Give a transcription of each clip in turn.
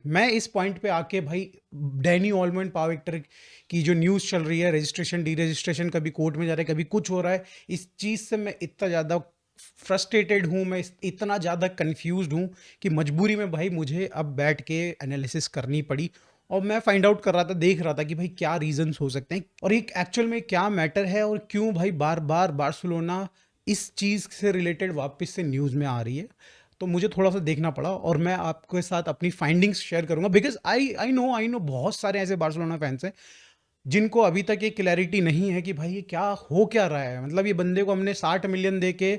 मैं इस पॉइंट पे आके भाई Dani Olmo and Pau Victor की जो न्यूज़ चल रही है, रजिस्ट्रेशन डी रजिस्ट्रेशन, कभी कोर्ट में जा रहा है, कभी कुछ हो रहा है, इस चीज़ से मैं इतना ज़्यादा फ्रस्ट्रेटेड हूँ, मैं इतना ज़्यादा कंफ्यूज्ड हूँ कि मजबूरी में भाई मुझे अब बैठ के एनालिसिस करनी पड़ी। और मैं फाइंड आउट कर रहा था, देख रहा था कि भाई क्या रीजंस हो सकते हैं और एक एक्चुअल में क्या मैटर है और क्यों भाई बार बार बार्सिलोना इस चीज़ से रिलेटेड वापस से न्यूज़ में आ रही है। तो मुझे थोड़ा सा देखना पड़ा और मैं आपके साथ अपनी फाइंडिंग्स शेयर करूंगा, बिकॉज आई नो बहुत सारे ऐसे बार्सिलोना फैंस हैं जिनको अभी तक ये क्लैरिटी नहीं है कि भाई ये क्या हो क्या रहा है। मतलब ये बंदे को हमने 60 मिलियन दे के,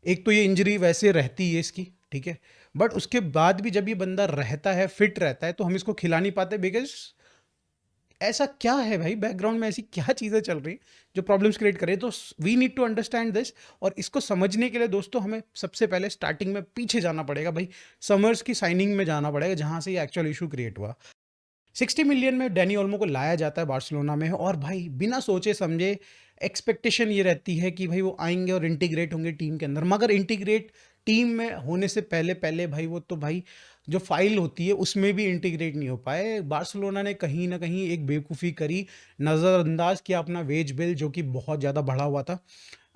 एक तो ये इंजरी वैसे रहती है इसकी, ठीक है, बट उसके बाद भी जब ये बंदा रहता है, फिट रहता है, तो हम इसको खिला नहीं पाते बिकॉज ऐसा क्या है भाई, बैकग्राउंड में ऐसी क्या चीज़ें चल रही जो प्रॉब्लम्स क्रिएट करे। तो we need to understand this, और इसको समझने के लिए दोस्तों हमें सबसे पहले स्टार्टिंग में पीछे जाना पड़ेगा भाई, समर्स की साइनिंग में जाना पड़ेगा जहां से ये एक्चुअल इशू क्रिएट हुआ। 60 मिलियन में डैनी ओल्मो को लाया जाता है बार्सिलोना में, और भाई बिना सोचे समझे एक्सपेक्टेशन ये रहती है कि भाई वो आएंगे और इंटीग्रेट होंगे टीम के अंदर। मगर इंटीग्रेट टीम में होने से पहले पहले भाई वो तो भाई जो फाइल होती है उसमें भी इंटीग्रेट नहीं हो पाए। बार्सिलोना ने कहीं ना कहीं एक बेवकूफ़ी करी, नज़रअंदाज किया अपना वेज बिल जो कि बहुत ज़्यादा बढ़ा हुआ था,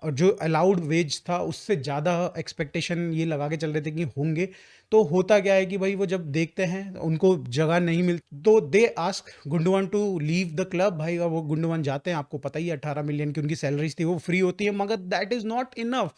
और जो अलाउड वेज था उससे ज़्यादा एक्सपेक्टेशन ये लगा के चल रहे थे कि होंगे। तो होता क्या है कि भाई वो जब देखते हैं उनको जगह नहीं मिलती तो they ask Gundogan to leave the club भाई, और वो गुंडोवान जाते हैं। आपको पता ही है 18 मिलियन की उनकी सैलरीज थी, वो फ्री होती है, मगर that is not enough.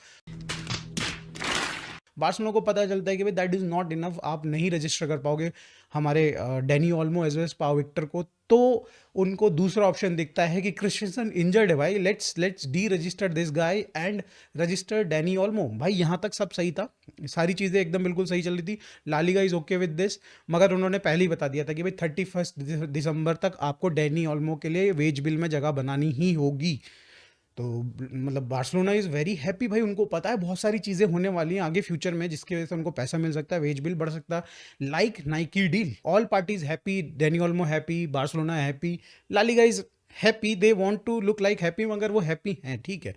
Barcelona को पता चलता है कि भाई दैट इज़ नॉट इनफ, आप नहीं रजिस्टर कर पाओगे हमारे Dani Olmo as well as Pau Victor को। तो उनको दूसरा ऑप्शन दिखता है कि क्रिस्टियनसन इंजर्ड है भाई, let's D resistor this guy and register Danny Olmo. भाई यहाँ तक सब सही था, सारी चीज़ें एकदम बिल्कुल सही चल रही थी, La Liga is okay with this. मगर उन्होंने पहले ही बता दिया था कि भाई 31 दिसंबर तक आपको डैनी ऑल्मो के लिए वेज बिल में जगह बनानी ही होगी। तो मतलब बार्सिलोना इज़ वेरी हैप्पी भाई, उनको पता है बहुत सारी चीज़ें होने वाली हैं आगे फ्यूचर में जिसकी वजह से उनको पैसा मिल सकता है, वेज बिल बढ़ सकता है, like Nike deal. All parties happy, Dani Olmo happy, Barcelona happy, La Liga is happy, they want to look like happy, मगर वो हैप्पी हैं, ठीक है।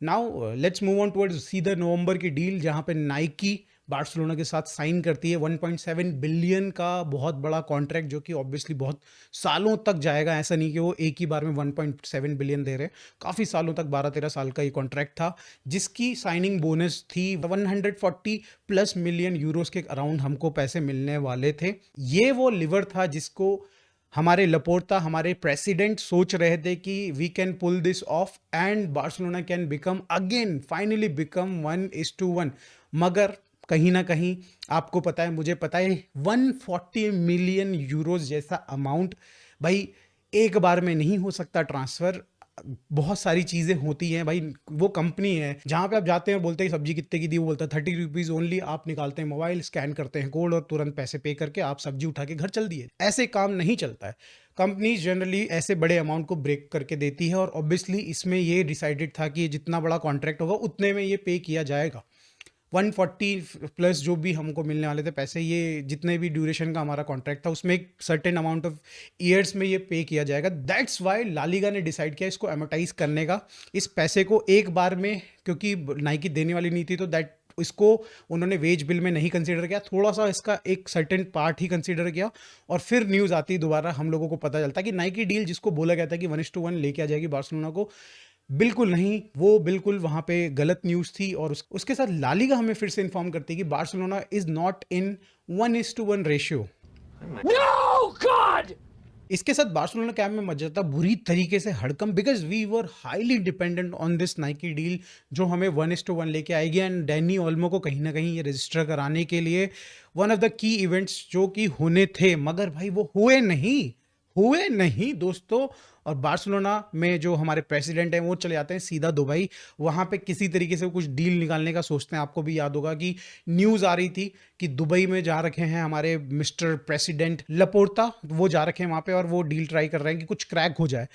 Now let's move on towards सीधा नवंबर की डील जहां पे नाइकी बार्सिलोना के साथ साइन करती है 1.7 बिलियन का बहुत बड़ा कॉन्ट्रैक्ट, जो कि ऑब्वियसली बहुत सालों तक जाएगा। ऐसा नहीं कि वो एक ही बार में 1.7 बिलियन दे रहे हैं, काफ़ी सालों तक, 12-13 साल का ये कॉन्ट्रैक्ट था, जिसकी साइनिंग बोनस थी 140+ मिलियन यूरोस के अराउंड हमको पैसे मिलने वाले थे। ये वो लिवर था जिसको हमारे लपोर्ता, हमारे प्रेसिडेंट सोच रहे थे कि we can pull this off and Barcelona can become again, finally become 1:1। मगर कहीं ना कहीं आपको पता है, मुझे पता है, 140 मिलियन यूरोस जैसा अमाउंट भाई एक बार में नहीं हो सकता ट्रांसफर। बहुत सारी चीज़ें होती हैं भाई, वो कंपनी है जहाँ पे आप जाते हैं, बोलते हैं सब्जी कितने की दी, वो बोलता है 30 रुपीज़ ओनली, आप निकालते हैं मोबाइल, स्कैन करते हैं कोड और तुरंत पैसे पे करके आप सब्जी उठा के घर चल दिए। ऐसे काम नहीं चलता है। कंपनीज जनरली ऐसे बड़े अमाउंट को ब्रेक करके देती है, और ऑब्वियसली इसमें ये डिसाइडेड था कि जितना बड़ा कॉन्ट्रैक्ट होगा उतने में ये पे किया जाएगा। 140+ जो भी हमको मिलने वाले थे पैसे, ये जितने भी ड्यूरेशन का हमारा कॉन्ट्रैक्ट था उसमें एक सर्टेन अमाउंट ऑफ ईयर्स में ये पे किया जाएगा। दैट्स वाई लालीगा ने डिसाइड किया इसको एमोटाइज करने का, इस पैसे को एक बार में, क्योंकि नाइकी देने वाली नहीं थी, तो दैट इसको उन्होंने वेज बिल में नहीं कंसीडर किया, थोड़ा सा इसका एक सर्टेन पार्ट ही कंसीडर किया। और फिर न्यूज़ आती दोबारा, हम लोगों को पता चलता कि नाइकी डील जिसको बोला गया था कि 1:1 लेके आ जाएगी बार्सिलोना को, बिल्कुल नहीं, वो बिल्कुल वहां पे गलत न्यूज़ थी। और उसके साथ लालीगा हमें फिर से इन्फॉर्म करती है कि Barcelona is not in 1:1 ratio. No, God! इसके साथ बार्सिलोना कैम्प में मच जाता बुरी तरीके से हड़कम, because we were highly dependent on this Nike deal जो हमें 1:1 लेके आएगी। एंड डैनी ओल्मो को कहीं ना कहीं ये रजिस्टर कराने के लिए one of the key events जो कि होने थे, मगर भाई वो हुए नहीं दोस्तों। और बार्सिलोना में जो हमारे प्रेसिडेंट हैं वो चले जाते हैं सीधा दुबई, वहाँ पे किसी तरीके से कुछ डील निकालने का सोचते हैं। आपको भी याद होगा कि न्यूज़ आ रही थी कि दुबई में जा रखे हैं हमारे मिस्टर प्रेसिडेंट लपोर्ता, वो जा रखे हैं वहाँ पे और वो डील ट्राई कर रहे हैं कि कुछ क्रैक हो जाए।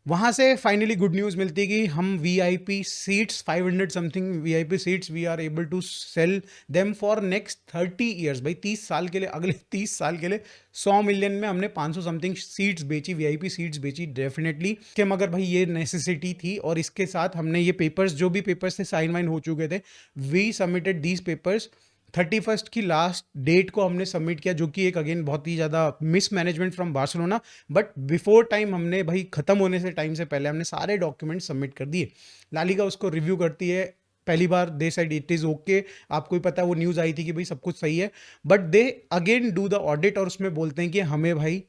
वहाँ से फाइनली गुड न्यूज़ मिलती है कि हम VIP seats 500 something VIP seats we are able to sell them for next 30 years. भाई 30 साल के लिए, अगले 30 साल के लिए 100 मिलियन में हमने 500 समथिंग सीट्स बेची, वीआईपी सीट्स बेची डेफिनेटली के। मगर भाई ये नेसेसिटी थी, और इसके साथ हमने ये पेपर्स, जो भी पेपर्स थे साइन वाइन हो चुके थे, we submitted these papers 31st की लास्ट डेट को हमने सबमिट किया, जो कि एक अगेन बहुत ही ज़्यादा mismanagement from Barcelona, but before time हमने भाई ख़त्म होने से टाइम से पहले हमने सारे डॉक्यूमेंट सबमिट कर दिए। ला लीगा उसको रिव्यू करती है, पहली बार दे साइड इट इज़ ओके, आपको ही पता है वो न्यूज़ आई थी कि भाई सब कुछ सही है, but they again do the audit और उसमें बोलते हैं कि हमें भाई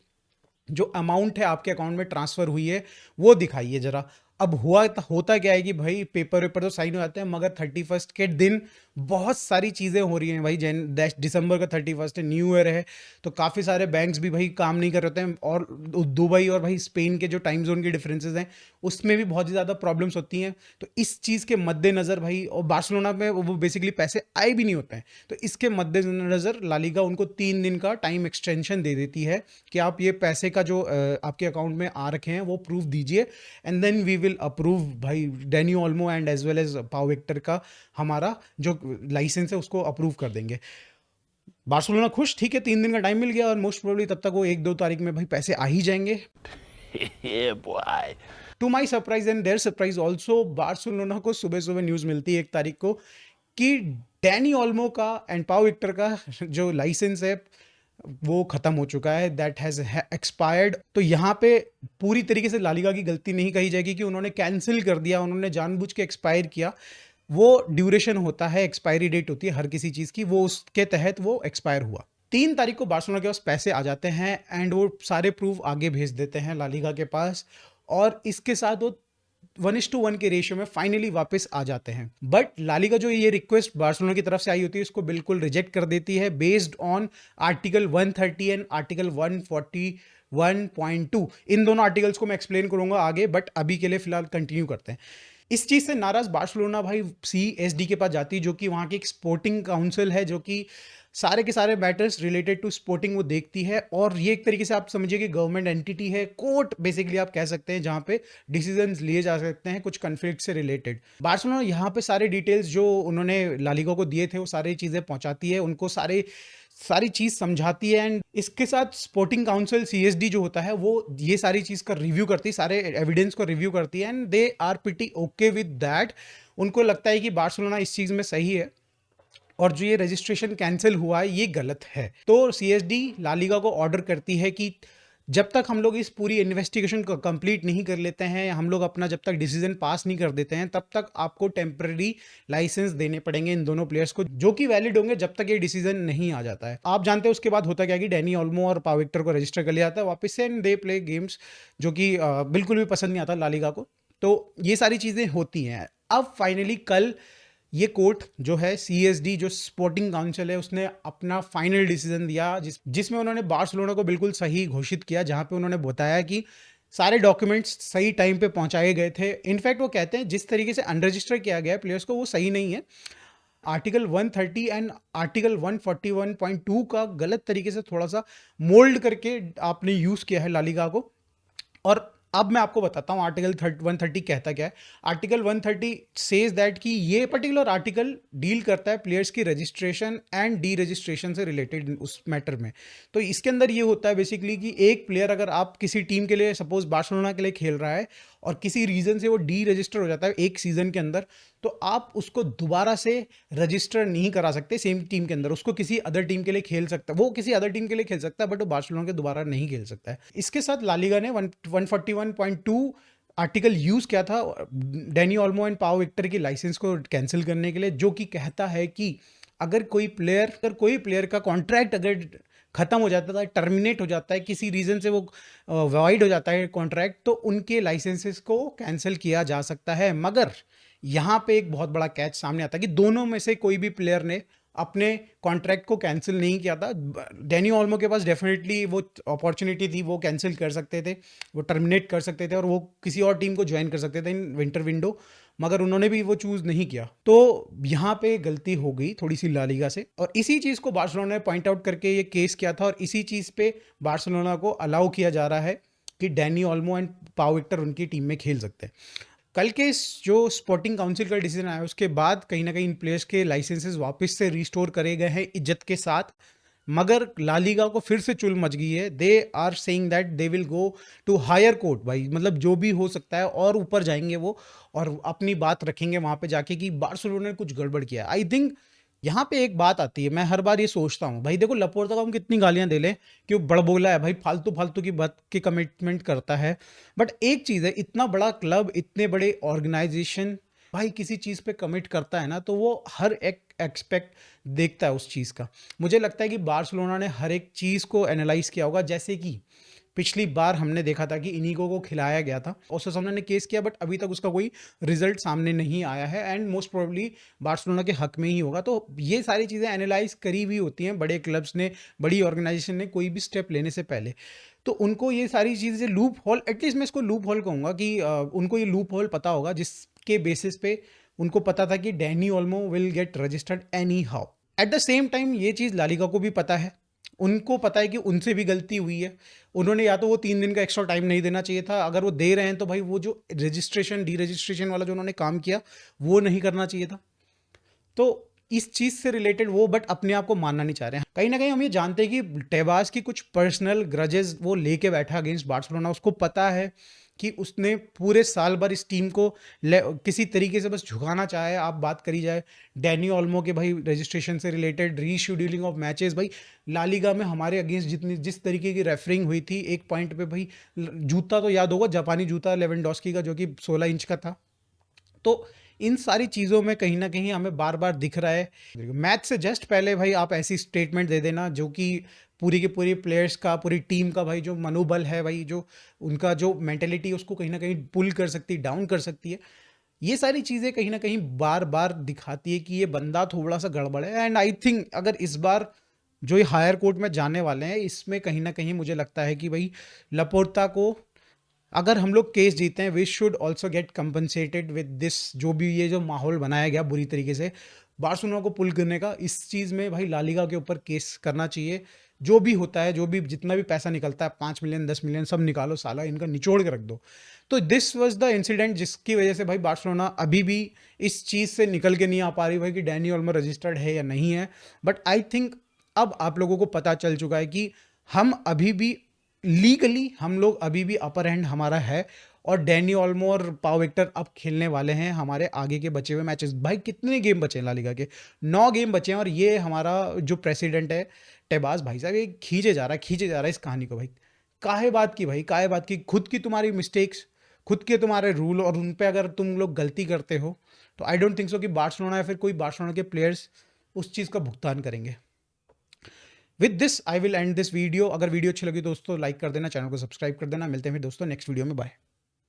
जो अमाउंट है आपके अकाउंट में ट्रांसफर हुई है वो दिखाइए जरा। अब होता क्या है कि भाई पेपर वेपर तो साइन हो जाते हैं, मगर 31st के दिन बहुत सारी चीज़ें हो रही हैं भाई। दिसंबर का 31st है, न्यू ईयर है, तो काफ़ी सारे बैंक्स भी भाई काम नहीं कर रहे होते हैं, और दुबई और भाई स्पेन के जो टाइम जोन के डिफरेंसेस हैं उसमें भी बहुत ही ज़्यादा प्रॉब्लम्स होती हैं। तो इस चीज़ के मद्देनज़र भाई, और बार्सिलोना में वो बेसिकली पैसे आए भी नहीं होते हैं, तो इसके मद्देनज़र ला लीगा उनको 3 दिन का टाइम एक्सटेंशन दे देती है कि आप ये पैसे का जो आपके अकाउंट में आ रखे हैं वो प्रूफ दीजिए, and then we will approve भाई Dani Olmo and as well as Pau Victor का हमारा जो लाइसेंस है उसको अप्रूव कर देंगे। बार्सिलोना खुश, ठीक है 3 दिन का टाइम मिल गया, और मोस्ट प्रोबेबली तब तक वो 1-2 तारीख में भाई पैसे आ ही जाएंगे। Yeah, boy. To my surprise and their surprise also, Barcelona को सुबह सुबह न्यूज़ मिलती है 1 तारीख को कि डैनी ओल्मो का एंड पाउ विक्टर का जो लाइसेंस है वो खत्म हो चुका है, दैट हैज एक्सपायर्ड। तो यहाँ पे पूरी तरीके से ला लीगा की गलती नहीं कही जाएगी कि उन्होंने कैंसिल कर दिया, उन्होंने जानबूझ के एक्सपायर किया। वो ड्यूरेशन होता है, एक्सपायरी डेट होती है हर किसी चीज़ की, वो उसके तहत वो एक्सपायर हुआ। 3 तारीख को बार्सिलोना के पास पैसे आ जाते हैं एंड वो सारे प्रूफ आगे भेज देते हैं ला लीगा के पास, और इसके साथ वो 1:1 के रेशियो में फाइनली वापस आ जाते हैं। बट ला लीगा जो ये रिक्वेस्ट बार्सिलोना की तरफ से आई होती है इसको बिल्कुल रिजेक्ट कर देती है, based on article 130 and article 141.2। इन दोनों आर्टिकल्स को मैं एक्सप्लेन करूंगा आगे, बट अभी के लिए फिलहाल कंटिन्यू करते हैं। इस चीज़ से नाराज बार्सिलोना भाई CSD के पास जाती है, जो कि वहाँ की एक स्पोर्टिंग काउंसिल है, जो कि सारे के सारे मैटर्स रिलेटेड टू स्पोर्टिंग वो देखती है, और ये एक तरीके से आप समझिए कि गवर्नमेंट एंटिटी है, कोर्ट बेसिकली आप कह सकते हैं, जहाँ पे डिसीजंस लिए जा सकते हैं कुछ कन्फ्लिक्ट से रिलेटेड। बार्सिलोना यहाँ पे सारे डिटेल्स जो उन्होंने ला लीगा को दिए थे वो सारी चीज़ें पहुँचाती है, उनको सारी चीज़ समझाती है, एंड इसके साथ स्पोर्टिंग काउंसिल CSD जो होता है वो ये सारी चीज़ का रिव्यू करती है, सारे एविडेंस को रिव्यू करती है, and they are pretty okay with that. उनको लगता है कि बार्सिलोना इस चीज़ में सही है, और जो ये रजिस्ट्रेशन कैंसिल हुआ है ये गलत है। तो CSD ला लीगा को ऑर्डर करती है कि जब तक हम लोग इस पूरी इन्वेस्टिगेशन को कंप्लीट नहीं कर लेते हैं, हम लोग अपना जब तक डिसीजन पास नहीं कर देते हैं, तब तक आपको टेम्पररी लाइसेंस देने पड़ेंगे इन दोनों प्लेयर्स को, जो कि वैलिड होंगे जब तक ये डिसीजन नहीं आ जाता है। आप जानते हैं उसके बाद होता क्या कि डैनी ओल्मो और पाउ विक्टर को रजिस्टर कर लिया जाता है वापस से, एंड दे प्ले गेम्स, जो कि बिल्कुल भी पसंद नहीं आता ला लीगा को। तो ये सारी चीज़ें होती हैं। अब फाइनली कल ये कोर्ट जो है CSD जो स्पोर्टिंग काउंसिल है उसने अपना फाइनल डिसीजन दिया, जिसमें उन्होंने बार्सिलोना को बिल्कुल सही घोषित किया, जहां पे उन्होंने बताया कि सारे डॉक्यूमेंट्स सही टाइम पे पहुंचाए गए थे। इनफैक्ट वो कहते हैं जिस तरीके से अनरजिस्टर किया गया है प्लेयर्स को वो सही नहीं है। आर्टिकल 130 एंड आर्टिकल 141.2 का गलत तरीके से थोड़ा सा मोल्ड करके आपने यूज़ किया है ला लीगा को। और अब मैं आपको बताता हूँ आर्टिकल 130 कहता क्या है। आर्टिकल 130 सेज दैट कि ये पर्टिकुलर आर्टिकल डील करता है प्लेयर्स की रजिस्ट्रेशन एंड डी रजिस्ट्रेशन से रिलेटेड उस मैटर में। तो इसके अंदर ये होता है बेसिकली कि एक प्लेयर अगर आप किसी टीम के लिए सपोज बार्सिलोना के लिए खेल रहा है और किसी रीज़न से वो डी रजिस्टर हो जाता है एक सीज़न के अंदर, तो आप उसको दोबारा से रजिस्टर नहीं करा सकते सेम टीम के अंदर। उसको किसी अदर टीम के लिए खेल सकता है, वो किसी अदर टीम के लिए खेल सकता है, बट वो बार्सिलोना के दोबारा नहीं खेल सकता है। इसके साथ ला लीगा ने 141.2 आर्टिकल यूज़ किया था डैनी ओल्मो एंड पाउ विक्टर की लाइसेंस को कैंसिल करने के लिए, जो कि कहता है कि अगर कोई प्लेयर का कॉन्ट्रैक्ट अगर खत्म हो जाता है, टर्मिनेट हो जाता है, किसी रीज़न से वो वॉइड हो जाता है कॉन्ट्रैक्ट, तो उनके लाइसेंसेस को कैंसिल किया जा सकता है। मगर यहाँ पे एक बहुत बड़ा कैच सामने आता है कि दोनों में से कोई भी प्लेयर ने अपने कॉन्ट्रैक्ट को कैंसिल नहीं किया था। डैनी ओल्मो के पास डेफिनेटली वो अपॉर्चुनिटी थी, वो कैंसिल कर सकते थे, वो टर्मिनेट कर सकते थे और वो किसी और टीम को ज्वाइन कर सकते थे इन विंटर विंडो, मगर उन्होंने भी वो चूज़ नहीं किया। तो यहाँ पे गलती हो गई थोड़ी सी ला लीगा से, और इसी चीज़ को बार्सिलोना ने पॉइंट आउट करके ये केस किया था, और इसी चीज़ पे बार्सिलोना को अलाउ किया जा रहा है कि डैनी ओल्मो एंड पाउ विक्टर उनकी टीम में खेल सकते हैं। कल के जो स्पोर्टिंग काउंसिल का डिसीजन आया उसके बाद कहीं ना कहीं इन प्लेयर्स के लाइसेंसेस वापस से रिस्टोर करे गए हैं इज्जत के साथ, मगर ला लीगा को फिर से चुल मच गई है। They are saying that they will go to higher court, भाई मतलब जो भी हो सकता है और ऊपर जाएंगे वो और अपनी बात रखेंगे वहाँ पे जाके कि बार्सिलोना ने कुछ गड़बड़ किया। आई थिंक यहाँ पे एक बात आती है, मैं हर बार ये सोचता हूँ भाई देखो लपोर्ता को हम कितनी गालियां दे लें कि वो बड़बोला है भाई, फालतू फालतू की बात की कमिटमेंट करता है, बट एक चीज़ है, इतना बड़ा क्लब, इतने बड़े ऑर्गेनाइजेशन भाई किसी चीज़ पे कमिट करता है ना, तो वो हर एक एक्सपेक्ट देखता है उस चीज़ का। मुझे लगता है कि बार्सिलोना ने हर एक चीज़ को एनालाइज किया होगा, जैसे कि पिछली बार हमने देखा था कि इनिगो को खिलाया गया था, ओसासुना ने केस किया, बट अभी तक उसका कोई रिजल्ट सामने नहीं आया है, एंड मोस्ट प्रोबेबली बार्सिलोना के हक में ही होगा। तो ये सारी चीज़ें एनालाइज करी हुई होती हैं बड़े क्लब्स ने, बड़ी ऑर्गेनाइजेशन ने कोई भी स्टेप लेने से पहले। तो उनको ये सारी चीज़ें लूप होल, एटलीस्ट मैं इसको लूप होल कहूँगा कि उनको ये लूप होल पता होगा जिसके बेसिस पे उनको पता था कि Danny Olmo will get registered any how. At the same time ये चीज़ लालिगा को भी पता है, उनको पता है कि उनसे भी गलती हुई है, उन्होंने या तो वो 3 दिन का एक्स्ट्रा टाइम नहीं देना चाहिए था, अगर वो दे रहे हैं तो भाई वो जो रजिस्ट्रेशन डी रजिस्ट्रेशन वाला जो उन्होंने काम किया वो नहीं करना चाहिए था। तो इस चीज़ से रिलेटेड वो बट अपने आप को मानना नहीं चाह रहे हैं। कहीं ना कहीं हम ये जानते हैं कि टेबास की कुछ पर्सनल ग्रजेस वो लेके बैठा अगेंस्ट बार्सिलोना। उसको पता है कि उसने पूरे साल भर इस टीम को किसी तरीके से बस झुकाना चाहा है। आप बात करी जाए डैनी ओल्मो के भाई रजिस्ट्रेशन से रिलेटेड, रीशेड्यूलिंग ऑफ मैचेस, भाई लालिगा में हमारे अगेंस्ट जिस तरीके की रेफरिंग हुई थी, एक पॉइंट पे भाई जूता तो याद होगा, जापानी जूता लेवेंडोस्की का जो कि 16 इंच का था। तो इन सारी चीज़ों में कहीं ना कहीं हमें बार बार दिख रहा है। मैच से जस्ट पहले भाई आप ऐसी स्टेटमेंट दे देना जो कि पूरी की पूरी प्लेयर्स का, पूरी टीम का भाई जो मनोबल है, भाई जो उनका जो मेंटेलिटी है उसको कहीं ना कहीं पुल कर सकती है, डाउन कर सकती है। ये सारी चीज़ें कहीं ना कहीं बार बार दिखाती है कि ये बंदा थोड़ा सा गड़बड़ है। एंड आई थिंक अगर इस बार जो ये हायर कोर्ट में जाने वाले हैं, इसमें कहीं ना कहीं मुझे लगता है कि भाई लपोर्ता को, अगर हम लोग केस जीते हैं, we should also get compensated with this. जो भी ये जो माहौल बनाया गया बुरी तरीके से बार्सिलोना को पुल करने का, इस चीज़ में भाई लालिगा के ऊपर केस करना चाहिए। जो भी होता है, जो भी जितना भी पैसा निकलता है, 5 मिलियन 10 मिलियन सब निकालो, साला इनका निचोड़ के रख दो। तो दिस वाज द इंसिडेंट जिसकी वजह से भाई बार्सिलोना अभी भी इस चीज़ से निकल के नहीं आ पा रही भाई कि डैनी ओल्मो रजिस्टर्ड है या नहीं है। बट आई थिंक अब आप लोगों को पता चल चुका है कि हम अभी भी लीगली, हम लोग अभी भी अपर हैंड हमारा है, और डैनी ओल्मो और पाव विक्टर अब खेलने वाले हैं हमारे आगे के बचे हुए मैचेस। भाई कितने गेम बचे हैं ला लीगा के? 9 गेम बचे हैं, और ये हमारा जो प्रेसिडेंट है टेबास भाई साहब, ये खींचे जा रहा है इस कहानी को। भाई काहे बात की, भाई काहे बात की? खुद की तुम्हारी मिस्टेक्स, खुद के तुम्हारे रूल, और उन पे अगर तुम लोग गलती करते हो तो आई डोंट थिंक सो कि बार्सिलोना या फिर कोई बार्सिलोना के प्लेयर्स उस चीज़ का भुगतान करेंगे। With this I will and this video. अगर वीडियो अच्छी लगी दोस्तों लाइक कर देना, चैनल को सब्सक्राइब कर देना। मिलते हैं फिर दोस्तों नेक्स्ट वीडियो में, बाय।